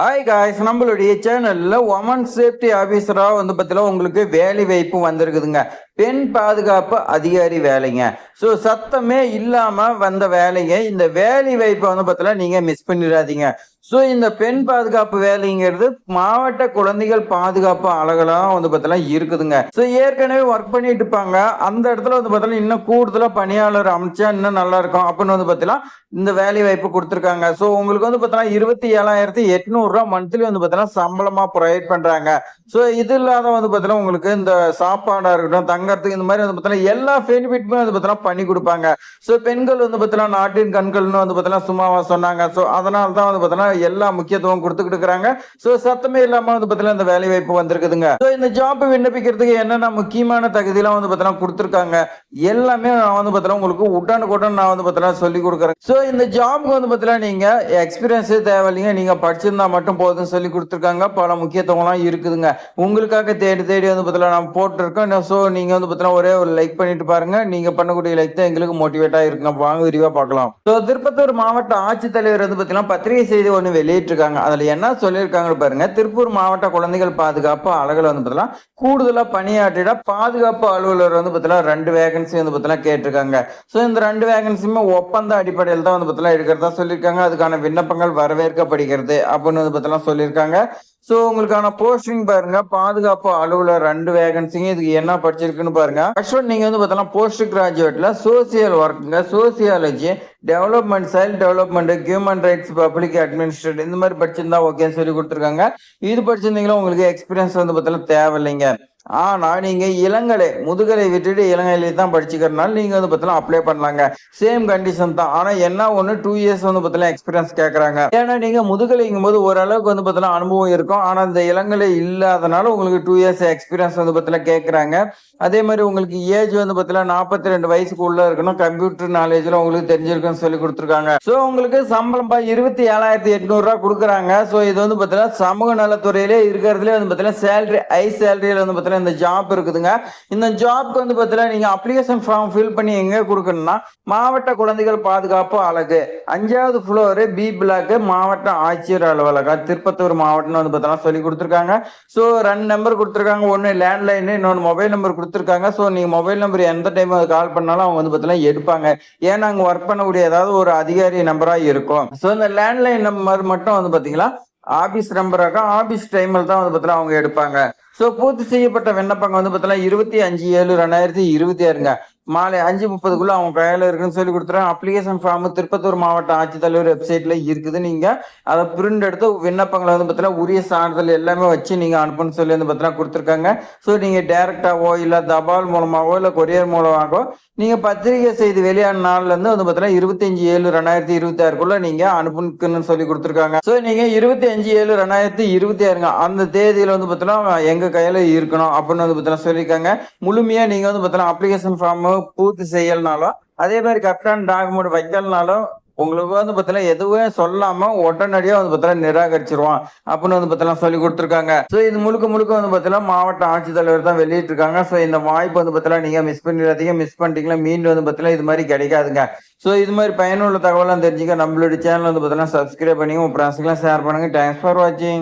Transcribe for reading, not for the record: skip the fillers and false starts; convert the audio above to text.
Hi guys, நம்மளுடைய சேனல்ல woman safety ஆபீசரா பார்த்தீங்கன்னா உங்களுக்கு வேலை வாய்ப்பு வந்திருக்குதுங்க. பெண் பாதுகாப்பு அதிகாரி வேலைங்க. ஸோ சத்தமே இல்லாம வந்த வேலைங்க. இந்த வேலை வாய்ப்பை பார்த்தீங்கன்னா நீங்க மிஸ் பண்ணிடாதீங்க. ஸோ இந்த பெண் பாதுகாப்பு வேலைங்கிறது மாவட்ட குழந்தைகள் பாதுகாப்பு அலகெல்லாம் பார்த்தீங்கன்னா இருக்குதுங்க. ஸோ ஏற்கனவே ஒர்க் பண்ணிட்டு இருப்பாங்க. அந்த இடத்துல பார்த்தீங்கன்னா இன்னும் கூடுதலா பணியாளர் அமைச்சா இன்னும் நல்லா இருக்கும் அப்படின்னு பார்த்தீங்கன்னா இந்த வேலை வாய்ப்பு கொடுத்துருக்காங்க. ஸோ உங்களுக்கு பார்த்தீங்கன்னா 27,800 மந்த்லி பார்த்தீங்கன்னா சம்பளமா ப்ரொவைட் பண்றாங்க. ஸோ இது இல்லாத பார்த்தீங்கன்னா உங்களுக்கு இந்த சாப்பாடா இருக்கட்டும், தங்கறதுக்கு இந்த மாதிரி பார்த்தீங்கன்னா எல்லா பெனிஃபிட்டுமே பார்த்தீங்கன்னா பண்ணி கொடுப்பாங்க. ஸோ பெண்கள் பார்த்தீங்கன்னா நாட்டின் கண்கள்னு பார்த்தீங்கன்னா சும்மாவா சொன்னாங்க. ஸோ அதனால தான் பார்த்தீங்கன்னா எல்லா முக்கியத்துவம் கொடுத்துக்கிட்டு இருக்கிறாங்க. ஸோ சத்தமே இல்லாம பார்த்தீங்கன்னா இந்த வேலை வாய்ப்பு வந்திருக்குதுங்க. ஸோ இந்த ஜாப் விண்ணப்பிக்கிறதுக்கு என்னென்ன முக்கியமான தகுதியெல்லாம் பார்த்தீங்கன்னா கொடுத்துருக்காங்க. எல்லாமே நான் பார்த்தீங்கன்னா உங்களுக்கு உடனுக்குடன் நான் பார்த்தீங்கன்னா சொல்லி கொடுக்குறேன். ஸோ இந்த ஜாப்க்கு பார்த்தீங்கன்னா நீங்க எக்ஸ்பீரியன்ஸே தேவையில்லைங்க. நீங்க படிச்சிருந்தா மட்டும் போதும் சொல்லி கொடுத்துருக்காங்க. பல முக்கியத்துவம்லாம் இருக்குதுங்க. உங்களுக்காக தேடி தேடி பார்த்தீங்கன்னா நான் போட்டிருக்கேன். ஸோ நீங்க பார்த்தீங்கன்னா ஒரே ஒரு லைக் பண்ணிட்டு பாருங்க. நீங்க பண்ணக்கூடிய லைக் தான் எங்களுக்கு மோட்டிவேட்டா இருக்குங்க. வாங்க விரிவா பார்க்கலாம். ஸோ திருப்பத்தூர் மாவட்ட ஆட்சித்தலைவர் பார்த்தீங்கன்னா பத்திரிகை செய்தி ஒன்று வெளியிட்டிருக்காங்க. அதுல என்ன சொல்லியிருக்காங்க பாருங்க. திருப்பூர் மாவட்ட குழந்தைகள் பாதுகாப்பு அலகுல பார்த்தீங்கன்னா கூடுதலா பணியாற்றிட பாதுகாப்பு அலுவலர் பார்த்தீங்கன்னா 2 வேகன்சி பார்த்தீங்கன்னா கேட்டிருக்காங்க. ஸோ இந்த 2 வேகன்சியுமே ஒப்பந்த அடிப்படையில் தான் பார்த்தீங்கன்னா எடுக்கிறதா சொல்லியிருக்காங்க. அதுக்கான விண்ணப்பங்கள் வரவேற்கப்படுகிறது அப்படின்னு பார்த்தீங்கன்னா சொல்லியிருக்காங்க. ஸோ உங்களுக்கான போஸ்டிங் பாருங்க. பாதுகாப்பு அலுவலர் 2 வேகன்சிங்க. இதுக்கு என்ன படிச்சிருக்குன்னு பாருங்க. ஆக்சுவலா நீங்க பார்த்தீங்கன்னா போஸ்ட் கிராஜுவேட்ல சோசியல் ஒர்க்குங்க, sociology, development, child development, human rights, public administration இந்த மாதிரி படிச்சிருந்தா ஓகேன்னு சொல்லி கொடுத்துருக்காங்க. இது படிச்சிருந்தீங்களா உங்களுக்கு எக்ஸ்பீரியன்ஸ் பார்த்தீங்கன்னா தேவையில்லைங்க. ஆனா நீங்க இளங்கலை முதுகலை விட்டுட்டு இளங்கலை தான் படிச்சுக்கிறதுனால நீங்க பார்த்தீங்கன்னா அப்ளை பண்ணலாங்க. சேம் கண்டிஷன் தான். ஆனா என்ன ஒண்ணு 2 இயர்ஸ் பார்த்தீங்கன்னா எக்ஸ்பீரியன்ஸ் கேட்கறாங்க. ஏன்னா நீங்க முதுகலைங்கும் போது ஓரளவுக்கு பார்த்தீங்கன்னா அனுபவம் இருக்கும். ஆனா இந்த இளங்கலை இல்லாதனால உங்களுக்கு 2 இயர்ஸ் எக்ஸ்பீரியன்ஸ் பார்த்தீங்கன்னா கேட்கறாங்க. அதே மாதிரி உங்களுக்கு ஏஜ் பார்த்தீங்கன்னா 42 வயசுக்குள்ள இருக்கணும். கம்ப்யூட்டர் நாலேஜ்ல உங்களுக்கு தெரிஞ்சிருக்குன்னு சொல்லி கொடுத்துருக்காங்க. ஸோ உங்களுக்கு சம்பளம் 27,800 கொடுக்குறாங்க. ஸோ இது பார்த்தீங்கன்னா சமூக நலத்துறையிலே இருக்கிறதுலே பார்த்தீங்கன்னா சேலரி ஹை சேலரியில பார்த்தீங்கன்னா இந்த ஜாப் இருக்குதுங்க. இந்த ஜாப்க்கு பார்த்தீங்கன்னா நீங்க அப்ளிகேஷன் ஃபார்ம் ஃபில் பண்ணி எங்க கொடுக்கணும்னா மாவட்ட குழந்தைகள் பாதுகாப்பு அலகு 5வது ஃப்ளோர் பி பிளாக் மாவட்ட ஆட்சியர் அலுவலகம் திருப்பத்தூர் மாவட்டம் பார்த்தீங்கன்னா சொல்லி கொடுத்துருக்காங்க. ஸோ 2 நம்பர் கொடுத்துருக்காங்க. ஒன்னு லேண்ட்லைன், இன்னொன்று மொபைல் நம்பர் கொடுத்துருக்காங்க. ஸோ நீங்க மொபைல் நம்பர் எந்த டைம் கால் பண்ணாலும் அவங்க பார்த்தீங்கன்னா எடுப்பாங்க. ஏன்னா அங்க ஒர்க் பண்ணக்கூடிய ஏதாவது ஒரு அதிகாரி நம்பரா இருக்கும். ஸோ இந்த லேண்ட்லைன் நம்பர் மட்டும் பாத்தீங்களா ஆபீஸ் நம்பராக ஆபீஸ் டைமில் தான் பார்த்தீங்கன்னா அவங்க எடுப்பாங்க. ஸோ பூர்த்தி செய்யப்பட்ட விண்ணப்பங்க பார்த்தீங்கன்னா 25/7/2026ங்க மாலை 5:30க்குள்ள அவங்க கையில இருக்குன்னு சொல்லி கொடுத்துறாங்க. அப்ளிகேஷன் ஃபார்ம் திருப்பத்தூர் மாவட்ட ஆட்சித்தலைவர் வெப்சைட்ல இருக்குது. நீங்க அதை பிரிண்ட் எடுத்து விண்ணப்பங்களை பார்த்தீங்கன்னா உரிய சான்றிதழ் எல்லாமே வச்சு நீங்க அனுப்புன்னு சொல்லி பார்த்தீங்கன்னா கொடுத்துருக்காங்க. ஸோ நீங்க டைரக்டாவோ இல்ல தபால் மூலமாகவோ இல்ல கொரியர் மூலமாகவோ நீங்க பத்திரிகை செய்தி வெளியான நாள்ல இருந்து பார்த்தீங்கன்னா 25/7/2026க்குள்ள நீங்க அனுப்புன்னு சொல்லி கொடுத்துருக்காங்க. ஸோ நீங்க 25/7/2026 அந்த தேதியில பார்த்தீங்கன்னா எங்க கையில இருக்கணும் அப்படின்னு பார்த்தீங்கன்னா சொல்லியிருக்காங்க. முழுமையா நீங்க பார்த்தீங்கன்னா அப்ளிகேஷன் ஃபார்ம் பூர்த்தி செய்யலனாலும் அதே மாதிரி கரெக்டான டாக்குமெண்ட் வைக்கலனாலும் உங்களுக்கு பார்த்தீங்கன்னா எதுவுமே சொல்லாம உடனடியா பார்த்தீங்கன்னா நிராகரிச்சிருவான் அப்படின்னு பார்த்தீங்கன்னா சொல்லி கொடுத்துருக்காங்க. ஸோ இது முழுக்க முழுக்க பார்த்தீங்கன்னா மாவட்ட ஆட்சித்தலைவர் தான் வெளியிட்டு இருக்காங்க. ஸோ இந்த வாய்ப்பு பார்த்தீங்கன்னா நீங்க மிஸ் பண்ணிடாதீங்க. மிஸ் பண்ணிட்டீங்களா மீண்டும் பார்த்தீங்கன்னா இது மாதிரி கிடைக்காதுங்க. ஸோ இது மாதிரி பயனுள்ள தகவலாம் தெரிஞ்சுக்க நம்மளுடைய சேனல் பார்த்தீங்கன்னா சப்ஸ்கிரைப் பண்ணி உங்க ஃப்ரெண்ட்ஸ்க்குலாம் ஷேர் பண்ணுங்க. தேங்க்ஸ் ஃபார் வாட்சிங்.